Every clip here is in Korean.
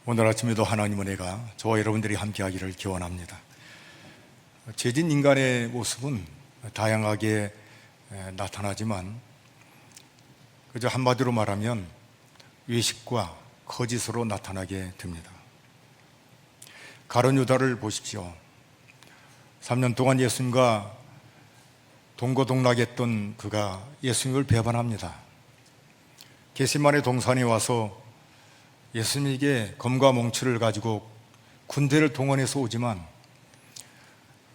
오늘 아침에도 하나님의 은혜가 저와 여러분들이 함께하기를 기원합니다. 죄진 인간의 모습은 다양하게 나타나지만 그저 한마디로 말하면 외식과 거짓으로 나타나게 됩니다. 가룟 유다를 보십시오. 3년 동안 예수님과 동거동락했던 그가 예수님을 배반합니다. 겟세마네 동산에 와서 예수님에게 검과 몽치를 가지고 군대를 동원해서 오지만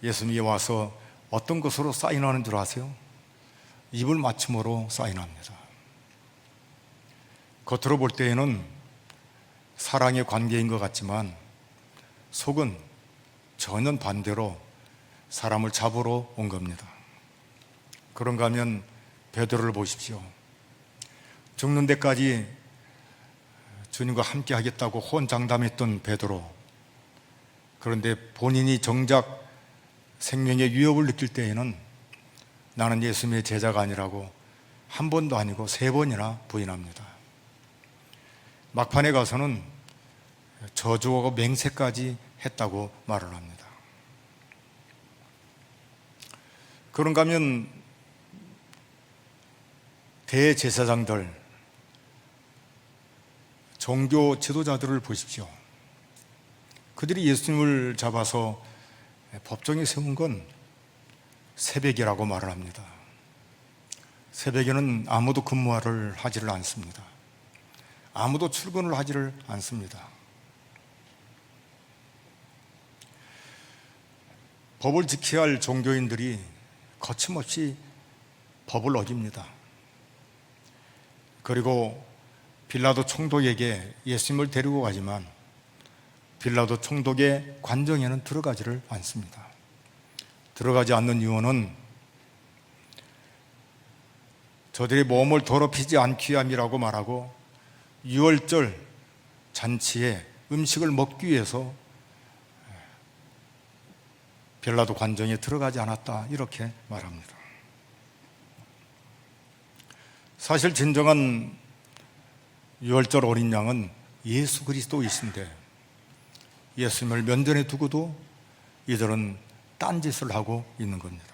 예수님이 와서 어떤 것으로 사인하는 줄 아세요? 입을 맞춤으로 사인합니다. 겉으로 볼 때에는 사랑의 관계인 것 같지만 속은 전혀 반대로 사람을 잡으러 온 겁니다. 그런가 하면 베드로를 보십시오. 죽는 데까지 주님과 함께 하겠다고 호언장담했던 베드로. 그런데 본인이 정작 생명의 위협을 느낄 때에는 나는 예수님의 제자가 아니라고 한 번도 아니고 3번이나 부인합니다. 막판에 가서는 저주하고 맹세까지 했다고 말을 합니다. 그런가 하면 대제사장들, 종교 지도자들을 보십시오. 그들이 예수님을 잡아서 법정에 세운 건 새벽이라고 말을 합니다. 새벽에는 아무도 근무를 하지를 않습니다. 아무도 출근을 하지를 않습니다. 법을 지켜야 할 종교인들이 거침없이 법을 어깁니다. 그리고 빌라도 총독에게 예수님을 데리고 가지만 빌라도 총독의 관정에는 들어가지를 않습니다. 들어가지 않는 이유는 저들의 몸을 더럽히지 않기 위함이라고 말하고 유월절 잔치에 음식을 먹기 위해서 빌라도 관정에 들어가지 않았다, 이렇게 말합니다. 사실 진정한 유월절 어린 양은 예수 그리스도이신데 예수님을 면전에 두고도 이들은 딴짓을 하고 있는 겁니다.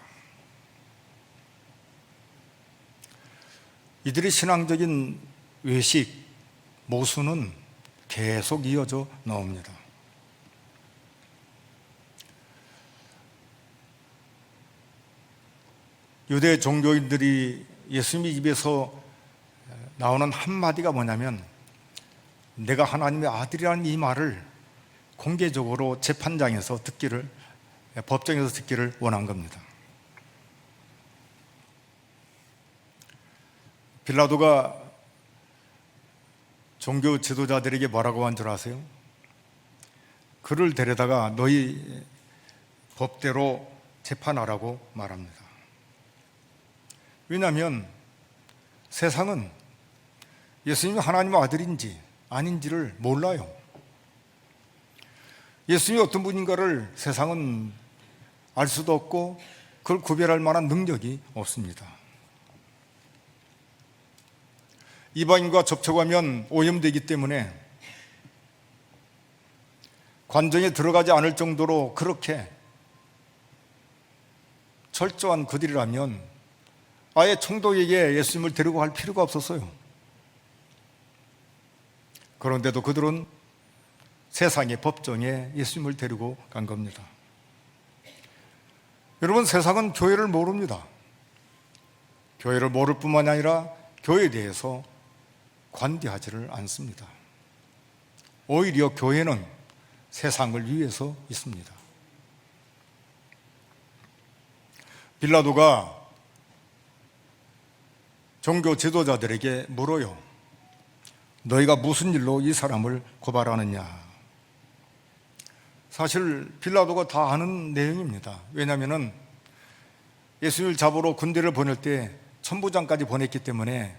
이들의 신앙적인 외식, 모순은 계속 이어져 나옵니다. 유대 종교인들이 예수님 입에서 나오는 한마디가 뭐냐면 내가 하나님의 아들이라는 이 말을 공개적으로 재판장에서 듣기를, 법정에서 듣기를 원한 겁니다. 빌라도가 종교 지도자들에게 뭐라고 한 줄 아세요? 그를 데려다가 너희 법대로 재판하라고 말합니다. 왜냐하면 세상은 예수님이 하나님의 아들인지 아닌지를 몰라요. 예수님이 어떤 분인가를 세상은 알 수도 없고 그걸 구별할 만한 능력이 없습니다. 이방인과 접촉하면 오염되기 때문에 관정에 들어가지 않을 정도로 그렇게 철저한 그들이라면 아예 총독에게 예수님을 데리고 갈 필요가 없었어요. 그런데도 그들은 세상의 법정에 예수님을 데리고 간 겁니다. 여러분, 세상은 교회를 모릅니다. 교회를 모를 뿐만 아니라 교회에 대해서 관대하지를 않습니다. 오히려 교회는 세상을 위해서 있습니다. 빌라도가 종교 지도자들에게 물어요. 너희가 무슨 일로 이 사람을 고발하느냐? 사실 빌라도가 다 아는 내용입니다. 왜냐하면 예수님을 잡으러 군대를 보낼 때 천부장까지 보냈기 때문에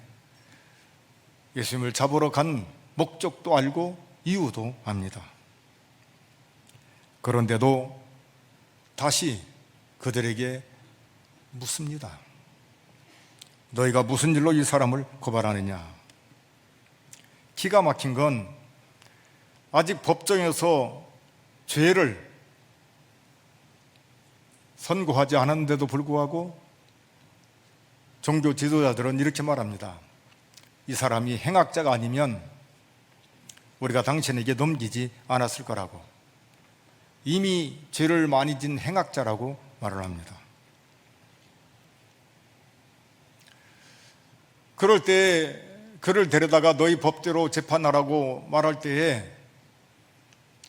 예수님을 잡으러 간 목적도 알고 이유도 압니다. 그런데도 다시 그들에게 묻습니다. 너희가 무슨 일로 이 사람을 고발하느냐? 기가 막힌 건 아직 법정에서 죄를 선고하지 않았는데도 불구하고 종교 지도자들은 이렇게 말합니다. 이 사람이 행악자가 아니면 우리가 당신에게 넘기지 않았을 거라고. 이미 죄를 많이 진 행악자라고 말을 합니다. 그럴 때 그를 데려다가 너희 법대로 재판하라고 말할 때에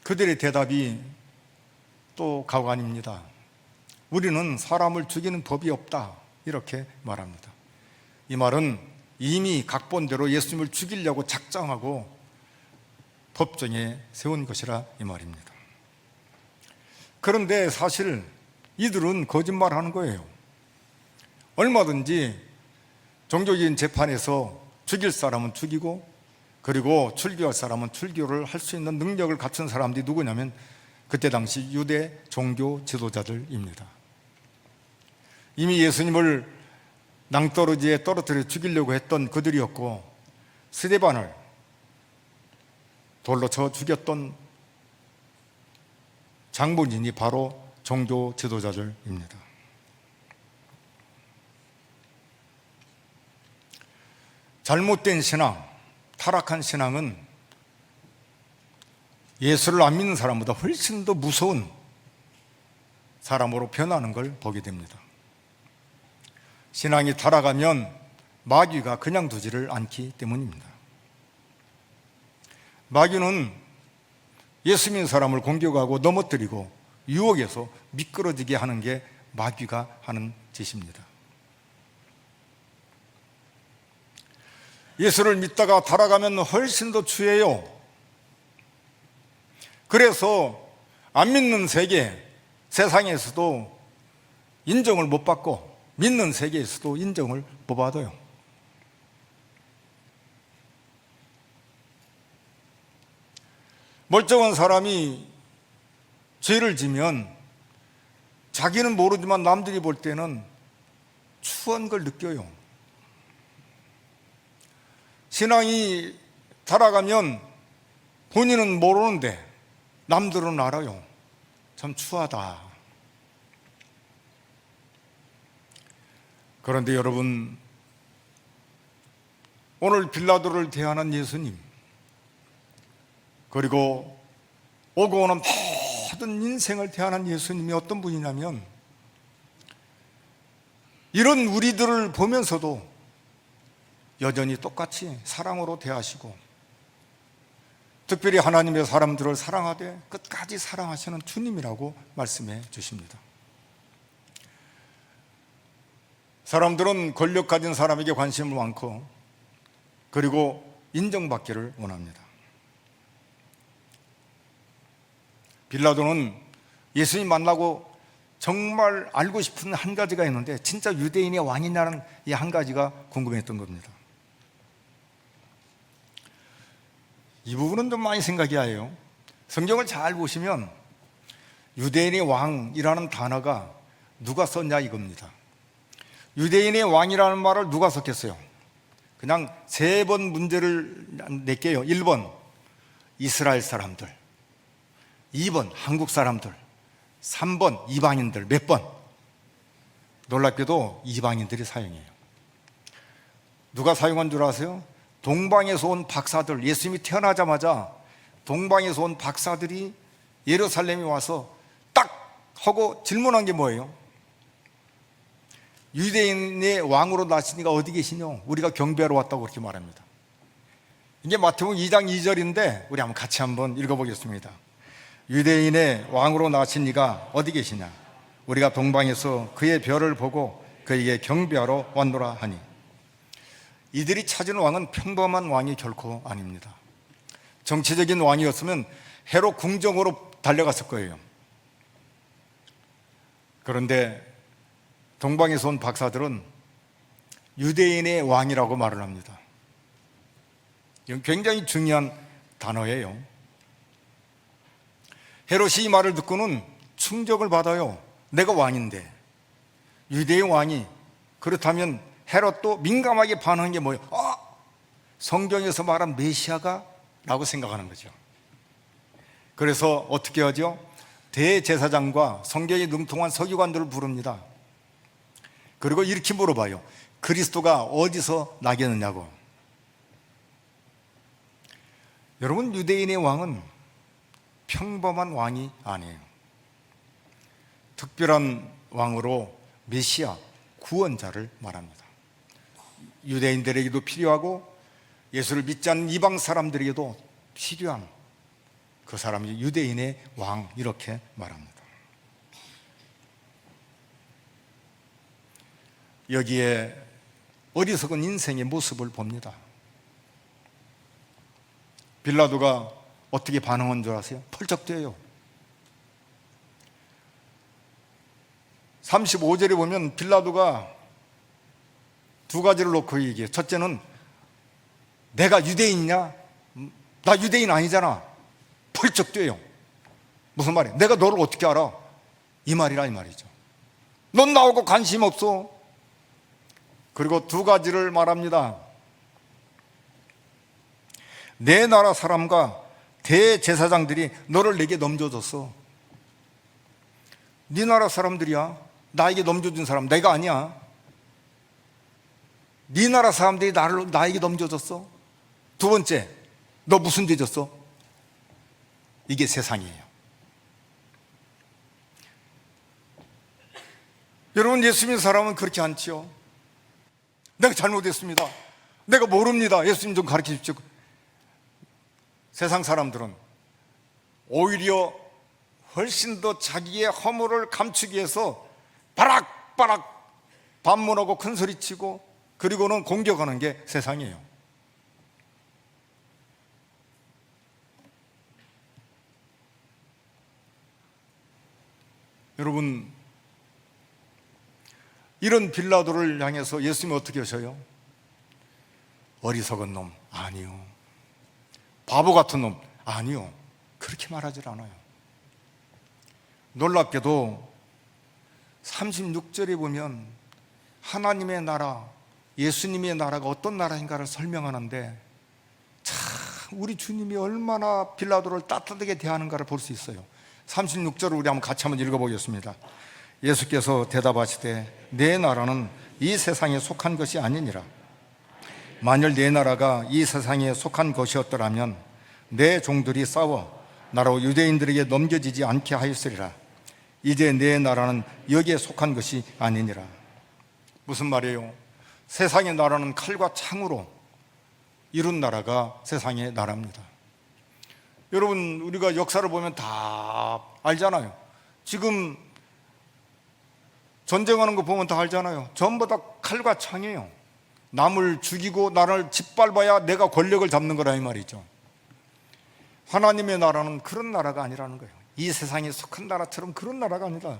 그들의 대답이 또 가관입니다. 우리는 사람을 죽이는 법이 없다, 이렇게 말합니다. 이 말은 이미 각본대로 예수님을 죽이려고 작정하고 법정에 세운 것이라 이 말입니다. 그런데 사실 이들은 거짓말하는 거예요. 얼마든지 종교적인 재판에서 죽일 사람은 죽이고, 그리고 출교할 사람은 출교를 할 수 있는 능력을 갖춘 사람들이 누구냐면 그때 당시 유대 종교 지도자들입니다. 이미 예수님을 낭떠러지에 떨어뜨려 죽이려고 했던 그들이었고, 스데반을 돌로 쳐 죽였던 장본인이 바로 종교 지도자들입니다. 잘못된 신앙, 타락한 신앙은 예수를 안 믿는 사람보다 훨씬 더 무서운 사람으로 변하는 걸 보게 됩니다. 신앙이 타락하면 마귀가 그냥 두지를 않기 때문입니다. 마귀는 예수 믿는 사람을 공격하고 넘어뜨리고 유혹해서 미끄러지게 하는 게 마귀가 하는 짓입니다. 예수를 믿다가 타락하면 훨씬 더 추해요. 그래서 안 믿는 세상에서도 인정을 못 받고 믿는 세계에서도 인정을 못 받아요. 멀쩡한 사람이 죄를 지면 자기는 모르지만 남들이 볼 때는 추한 걸 느껴요. 신앙이 타락하면 본인은 모르는데 남들은 알아요. 참 추하다. 그런데 여러분, 오늘 빌라도를 대하는 예수님, 그리고 오고 오는 모든 인생을 대하는 예수님이 어떤 분이냐면, 이런 우리들을 보면서도 여전히 똑같이 사랑으로 대하시고, 특별히 하나님의 사람들을 사랑하되 끝까지 사랑하시는 주님이라고 말씀해 주십니다. 사람들은 권력 가진 사람에게 관심을 많고, 그리고 인정받기를 원합니다. 빌라도는 예수님 만나고 정말 알고 싶은 한 가지가 있는데, 진짜 유대인의 왕이냐는 이 한 가지가 궁금했던 겁니다. 이 부분은 좀 많이 생각해야 해요. 성경을 잘 보시면 유대인의 왕이라는 단어가 누가 썼냐 이겁니다. 유대인의 왕이라는 말을 누가 썼겠어요? 그냥 3번 문제를 낼게요. 1번 이스라엘 사람들, 2번 한국 사람들, 3번 이방인들. 몇 번? 놀랍게도 이방인들이 사용해요. 누가 사용한 줄 아세요? 동방에서 온 박사들, 예수님이 태어나자마자 동방에서 온 박사들이 예루살렘에 와서 딱 하고 질문한 게 뭐예요? 유대인의 왕으로 나시니가 어디 계시냐? 우리가 경배하러 왔다고 그렇게 말합니다. 이게 마태복음 2장 2절인데 우리 한번 같이 한번 읽어보겠습니다. 유대인의 왕으로 나신 이가 어디 계시냐? 우리가 동방에서 그의 별을 보고 그에게 경배하러 왔노라 하니. 이들이 찾은 왕은 평범한 왕이 결코 아닙니다. 정치적인 왕이었으면 헤롯 궁정으로 달려갔을 거예요. 그런데 동방에서 온 박사들은 유대인의 왕이라고 말을 합니다. 이건 굉장히 중요한 단어예요. 헤롯이 이 말을 듣고는 충격을 받아요. 내가 왕인데, 유대의 왕이. 그렇다면 헤롯도 민감하게 반응한 게 뭐예요? 성경에서 말한 메시아가? 라고 생각하는 거죠. 그래서 어떻게 하죠? 대제사장과 성경에 능통한 서기관들을 부릅니다. 그리고 이렇게 물어봐요. 그리스도가 어디서 나겠느냐고. 여러분, 유대인의 왕은 평범한 왕이 아니에요. 특별한 왕으로 메시아, 구원자를 말합니다. 유대인들에게도 필요하고 예수를 믿지 않는 이방 사람들에게도 필요한 그 사람이 유대인의 왕, 이렇게 말합니다. 여기에 어리석은 인생의 모습을 봅니다. 빌라도가 어떻게 반응한 줄 아세요? 펄쩍 뛰어요. 35절에 보면 빌라도가 두 가지를 놓고 얘기해요. 첫째는 내가 유대인이냐? 나 유대인 아니잖아. 펄쩍 뛰어요. 무슨 말이야? 내가 너를 어떻게 알아? 이 말이라 이 말이죠. 넌 나오고 관심 없어. 그리고 두 가지를 말합니다. 내 나라 사람과 대제사장들이 너를 내게 넘겨줬어. 네 나라 사람들이야. 나에게 넘겨준 사람 내가 아니야. 네 나라 사람들이 나에게 넘겨줬어. 두 번째, 너 무슨 죄 졌어? 이게 세상이에요. 여러분, 예수 믿는 사람은 그렇게 않지요. 내가 잘못했습니다. 내가 모릅니다. 예수님 좀 가르쳐 주십시오. 세상 사람들은 오히려 훨씬 더 자기의 허물을 감추기 위해서 바락바락 반문하고 큰소리치고 그리고는 공격하는 게 세상이에요. 여러분, 이런 빌라도를 향해서 예수님이 어떻게 하셔요? 어리석은 놈, 아니요. 바보 같은 놈, 아니요. 그렇게 말하질 않아요. 놀랍게도 36절에 보면 하나님의 나라, 예수님의 나라가 어떤 나라인가를 설명하는데 참 우리 주님이 얼마나 빌라도를 따뜻하게 대하는가를 볼 수 있어요. 36절을 우리 한번 같이 한번 읽어보겠습니다. 예수께서 대답하시되 내 나라는 이 세상에 속한 것이 아니니라. 만일 내 나라가 이 세상에 속한 것이었더라면 내 종들이 싸워 나로 유대인들에게 넘겨지지 않게 하였으리라. 이제 내 나라는 여기에 속한 것이 아니니라. 무슨 말이에요? 세상의 나라는 칼과 창으로 이룬 나라가 세상의 나라입니다. 여러분, 우리가 역사를 보면 다 알잖아요. 지금 전쟁하는 거 보면 다 알잖아요. 전부 다 칼과 창이에요. 남을 죽이고 나를 짓밟아야 내가 권력을 잡는 거라 이 말이죠. 하나님의 나라는 그런 나라가 아니라는 거예요. 이 세상에 속한 나라처럼 그런 나라가 아니다.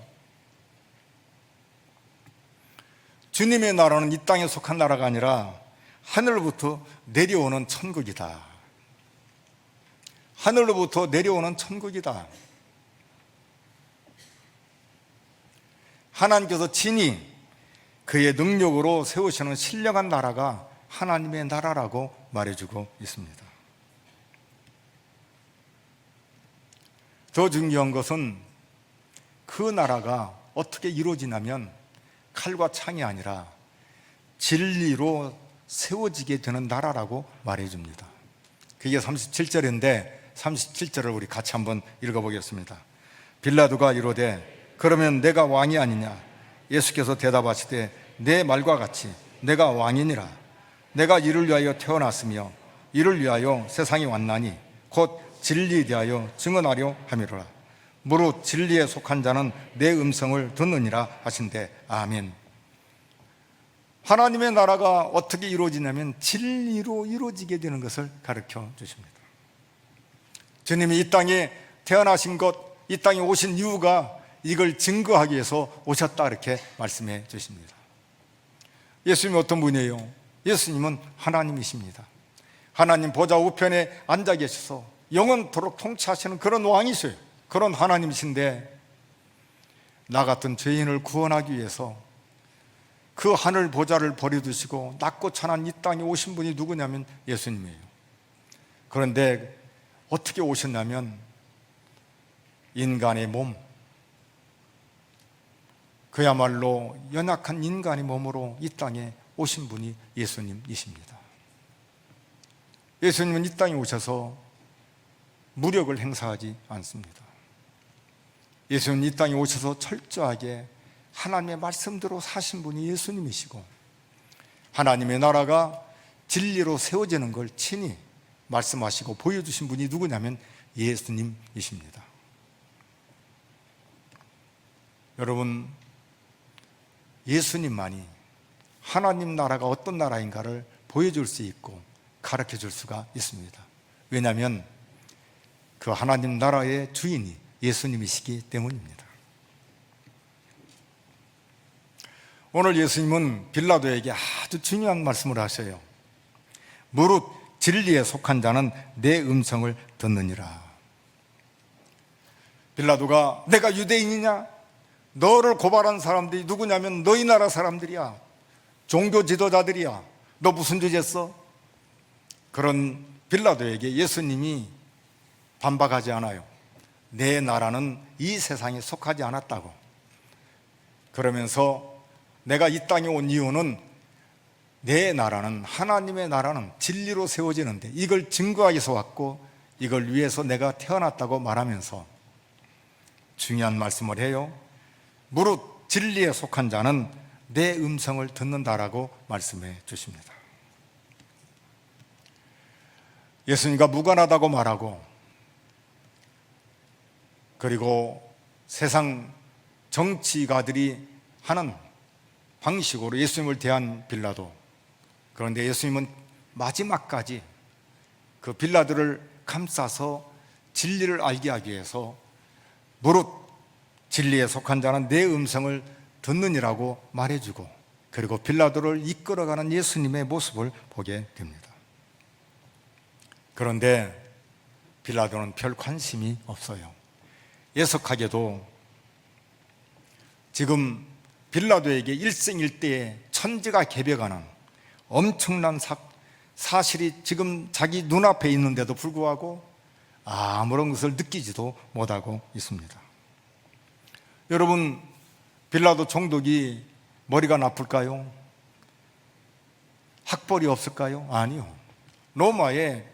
주님의 나라는 이 땅에 속한 나라가 아니라 하늘로부터 내려오는 천국이다. 하늘로부터 내려오는 천국이다. 하나님께서 친히 그의 능력으로 세우시는 신령한 나라가 하나님의 나라라고 말해주고 있습니다. 더 중요한 것은 그 나라가 어떻게 이루어지냐면 칼과 창이 아니라 진리로 세워지게 되는 나라라고 말해줍니다. 그게 37절인데 37절을 우리 같이 한번 읽어보겠습니다. 빌라도가 이르되 그러면 내가 왕이 아니냐? 예수께서 대답하시되 내 말과 같이 내가 왕이니라. 내가 이를 위하여 태어났으며 이를 위하여 세상에 왔나니 곧 진리에 대하여 증언하려 함이로라. 무릇 진리에 속한 자는 내 음성을 듣느니라 하신대. 아멘. 하나님의 나라가 어떻게 이루어지냐면 진리로 이루어지게 되는 것을 가르쳐 주십니다. 주님이 이 땅에 태어나신 것, 이 땅에 오신 이유가 이걸 증거하기 위해서 오셨다 이렇게 말씀해 주십니다. 예수님이 어떤 분이에요? 예수님은 하나님이십니다. 하나님 보좌 우편에 앉아 계셔서 영원토록 통치하시는 그런 왕이세요. 그런 하나님이신데 나 같은 죄인을 구원하기 위해서 그 하늘 보좌를 버려두시고 낮고 찬한 이 땅에 오신 분이 누구냐면 예수님이에요. 그런데 어떻게 오셨냐면 인간의 몸, 그야말로 연약한 인간의 몸으로 이 땅에 오신 분이 예수님이십니다. 예수님은 이 땅에 오셔서 무력을 행사하지 않습니다. 예수님은 이 땅에 오셔서 철저하게 하나님의 말씀대로 사신 분이 예수님이시고, 하나님의 나라가 진리로 세워지는 걸 친히 말씀하시고 보여주신 분이 누구냐면 예수님이십니다. 여러분, 예수님만이 하나님 나라가 어떤 나라인가를 보여줄 수 있고 가르쳐 줄 수가 있습니다. 왜냐하면 그 하나님 나라의 주인이 예수님이시기 때문입니다. 오늘 예수님은 빌라도에게 아주 중요한 말씀을 하셔요. 무릇 진리에 속한 자는 내 음성을 듣느니라. 빌라도가 내가 유대인이냐? 너를 고발한 사람들이 누구냐면 너희 나라 사람들이야. 종교 지도자들이야. 너 무슨 죄 졌어? 그런 빌라도에게 예수님이 반박하지 않아요. 내 나라는 이 세상에 속하지 않았다고. 그러면서 내가 이 땅에 온 이유는 내 나라는, 하나님의 나라는 진리로 세워지는데 이걸 증거하기 위해서 왔고 이걸 위해서 내가 태어났다고 말하면서 중요한 말씀을 해요. 무릇 진리에 속한 자는 내 음성을 듣는다라고 말씀해 주십니다. 예수님과 무관하다고 말하고, 그리고 세상 정치가들이 하는 방식으로 예수님을 대한 빌라도, 그런데 예수님은 마지막까지 그 빌라도를 감싸서 진리를 알게 하기 위해서 무릇 진리에 속한 자는 내 음성을 듣느니라고 말해주고, 그리고 빌라도를 이끌어가는 예수님의 모습을 보게 됩니다. 그런데 빌라도는 별 관심이 없어요. 예석하게도 지금 빌라도에게 일생일대에 천지가 개벽하는 엄청난 사실이 지금 자기 눈앞에 있는데도 불구하고 아무런 것을 느끼지도 못하고 있습니다. 여러분, 빌라도 총독이 머리가 나쁠까요? 학벌이 없을까요? 아니요. 로마의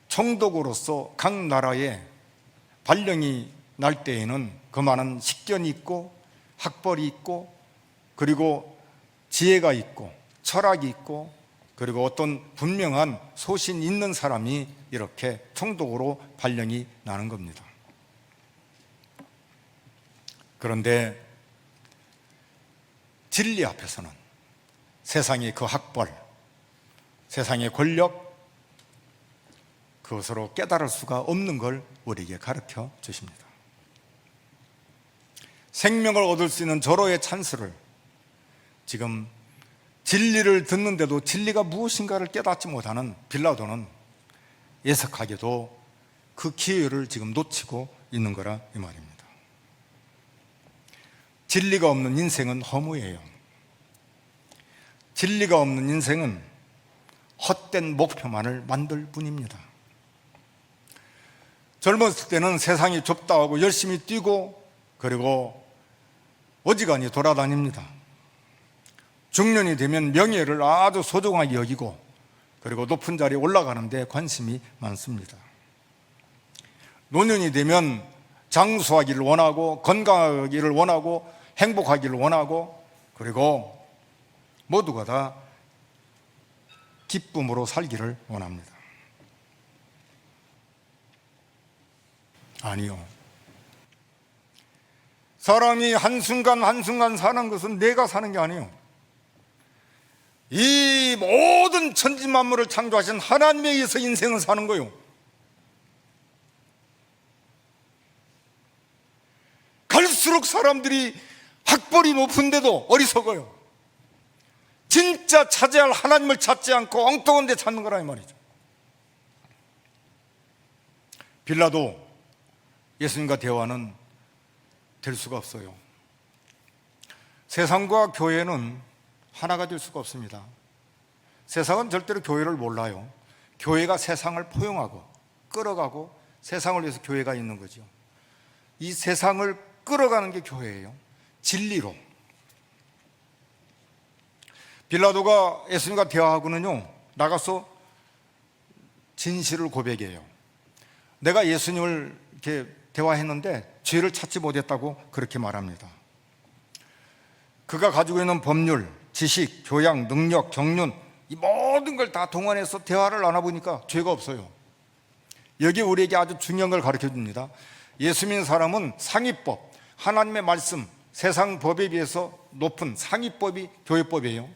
총독으로서 각 나라에 발령이 날 때에는 그만한 식견이 있고 학벌이 있고 그리고 지혜가 있고 철학이 있고 그리고 어떤 분명한 소신 있는 사람이 이렇게 총독으로 발령이 나는 겁니다. 그런데 진리 앞에서는 세상의 그 학벌, 세상의 권력, 그것으로 깨달을 수가 없는 걸 우리에게 가르쳐 주십니다. 생명을 얻을 수 있는 절호의 찬스를, 지금 진리를 듣는데도 진리가 무엇인가를 깨닫지 못하는 빌라도는 예석하게도 그 기회를 지금 놓치고 있는 거라 이 말입니다. 진리가 없는 인생은 허무예요. 진리가 없는 인생은 헛된 목표만을 만들 뿐입니다. 젊었을 때는 세상이 좁다 하고 열심히 뛰고 그리고 어지간히 돌아다닙니다. 중년이 되면 명예를 아주 소중하게 여기고 그리고 높은 자리에 올라가는 데 관심이 많습니다. 노년이 되면 장수하기를 원하고 건강하기를 원하고 행복하기를 원하고 그리고 모두가 다 기쁨으로 살기를 원합니다. 아니요. 사람이 한순간 한순간 사는 것은 내가 사는 게 아니에요. 이 모든 천지만물을 창조하신 하나님에 의해서 인생을 사는 거예요. 갈수록 사람들이 학벌이 높은데도 어리석어요. 진짜 찾아야 할 하나님을 찾지 않고 엉뚱한 데 찾는 거라 이 말이죠. 빌라도 예수님과 대화는 될 수가 없어요. 세상과 교회는 하나가 될 수가 없습니다. 세상은 절대로 교회를 몰라요. 교회가 세상을 포용하고 끌어가고 세상을 위해서 교회가 있는 거죠. 이 세상을 끌어가는 게 교회예요. 진리로. 빌라도가 예수님과 대화하고는요, 나가서 진실을 고백해요. 내가 예수님을 이렇게 대화했는데 죄를 찾지 못했다고 그렇게 말합니다. 그가 가지고 있는 법률, 지식, 교양, 능력, 경륜, 이 모든 걸 다 동원해서 대화를 나눠보니까 죄가 없어요. 여기 우리에게 아주 중요한 걸 가르쳐 줍니다. 예수 믿는 사람은 상위법, 하나님의 말씀, 세상 법에 비해서 높은 상위법이 교회법이에요.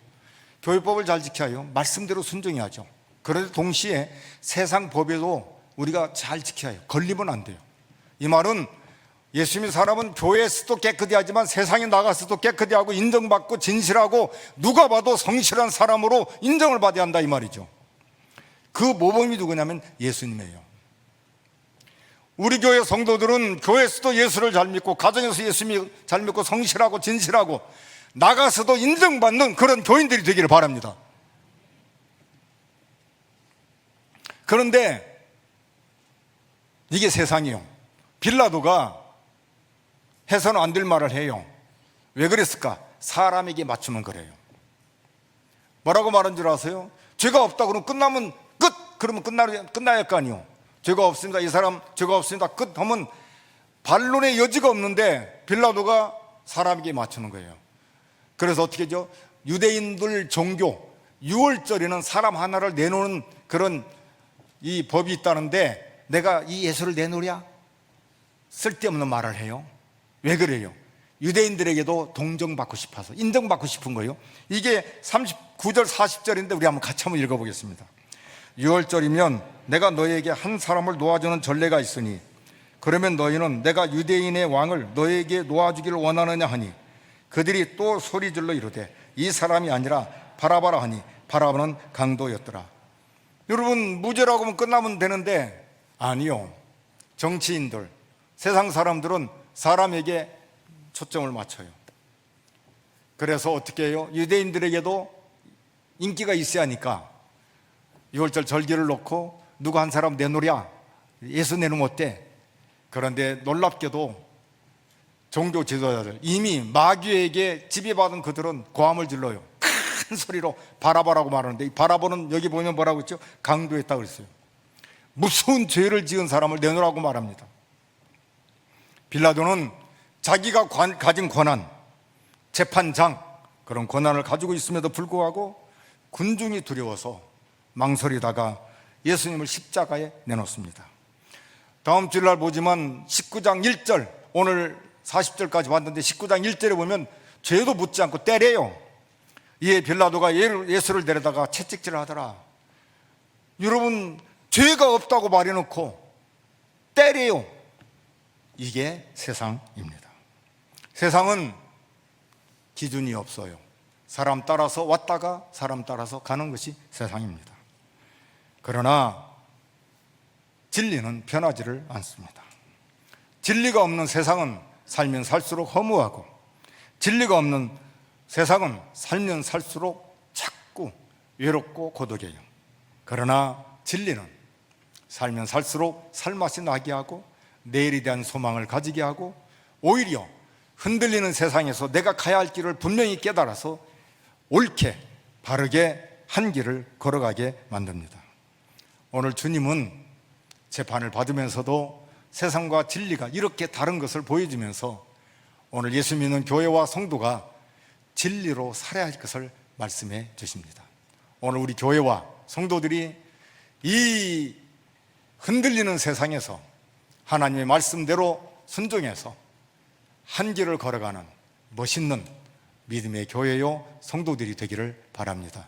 교회법을 잘 지켜야 해요. 말씀대로 순종해야죠. 그런데 동시에 세상 법에도 우리가 잘 지켜야 해요. 걸리면 안 돼요. 이 말은 예수 믿는 사람은 교회에서도 깨끗이 하지만 세상에 나가서도 깨끗이 하고 인정받고 진실하고 누가 봐도 성실한 사람으로 인정을 받아야 한다 이 말이죠. 그 모범이 누구냐면 예수님이에요. 우리 교회 성도들은 교회에서도 예수를 잘 믿고 가정에서 예수님을 잘 믿고 성실하고 진실하고 나가서도 인정받는 그런 교인들이 되기를 바랍니다. 그런데 이게 세상이에요. 빌라도가 해서는 안 될 말을 해요. 왜 그랬을까? 사람에게 맞추면 그래요. 뭐라고 말한 줄 아세요? 죄가 없다 그러면 끝나면 끝! 그러면 끝나야 할 거 아니에요. 죄가 없습니다. 이 사람 죄가 없습니다. 끝 하면 반론의 여지가 없는데 빌라도가 사람에게 맞추는 거예요. 그래서 어떻게 하죠? 유대인들 종교 6월절에는 사람 하나를 내놓는 그런 이 법이 있다는데 내가 이 예수를 내놓으랴? 쓸데없는 말을 해요. 왜 그래요? 유대인들에게도 동정받고 싶어서 인정받고 싶은 거예요. 이게 39절 40절인데 우리 한번 같이 한번 읽어보겠습니다. 6월절이면 내가 너에게 한 사람을 놓아주는 전례가 있으니 그러면 너희는 내가 유대인의 왕을 너에게 놓아주기를 원하느냐 하니 그들이 또 소리질러 이르되 이 사람이 아니라 바라바라 하니 바라바는 강도였더라. 여러분 무죄라고 하면 끝나면 되는데 아니요. 정치인들 세상 사람들은 사람에게 초점을 맞춰요. 그래서 어떻게 해요? 유대인들에게도 인기가 있어야 하니까 6월절 절기를 놓고 누구 한 사람 내놓으랴 예수 내놓으면 어때? 그런데 놀랍게도 종교 지도자들 이미 마귀에게 지배받은 그들은 고함을 질러요. 큰 소리로 바라바라고 말하는데 이 바라보는 여기 보면 뭐라고 했죠? 강도했다고 그랬어요. 무서운 죄를 지은 사람을 내놓으라고 말합니다. 빌라도는 자기가 가진 권한, 재판장 그런 권한을 가지고 있음에도 불구하고 군중이 두려워서 망설이다가 예수님을 십자가에 내놓습니다. 다음 주일날 보지만 19장 1절 오늘 40절까지 봤는데 19장 1절에 보면 죄도 묻지 않고 때려요. 이에 빌라도가 예수를 데려다가 채찍질을 하더라. 여러분 죄가 없다고 말해놓고 때려요. 이게 세상입니다. 세상은 기준이 없어요. 사람 따라서 왔다가 사람 따라서 가는 것이 세상입니다. 그러나 진리는 변하지를 않습니다. 진리가 없는 세상은 살면 살수록 허무하고 진리가 없는 세상은 살면 살수록 자꾸 외롭고 고독해요. 그러나 진리는 살면 살수록 살맛이 나게 하고 내일에 대한 소망을 가지게 하고 오히려 흔들리는 세상에서 내가 가야 할 길을 분명히 깨달아서 옳게 바르게 한 길을 걸어가게 만듭니다. 오늘 주님은 재판을 받으면서도 세상과 진리가 이렇게 다른 것을 보여주면서 오늘 예수 믿는 교회와 성도가 진리로 살아야 할 것을 말씀해 주십니다. 오늘 우리 교회와 성도들이 이 흔들리는 세상에서 하나님의 말씀대로 순종해서 한 길을 걸어가는 멋있는 믿음의 교회요 성도들이 되기를 바랍니다.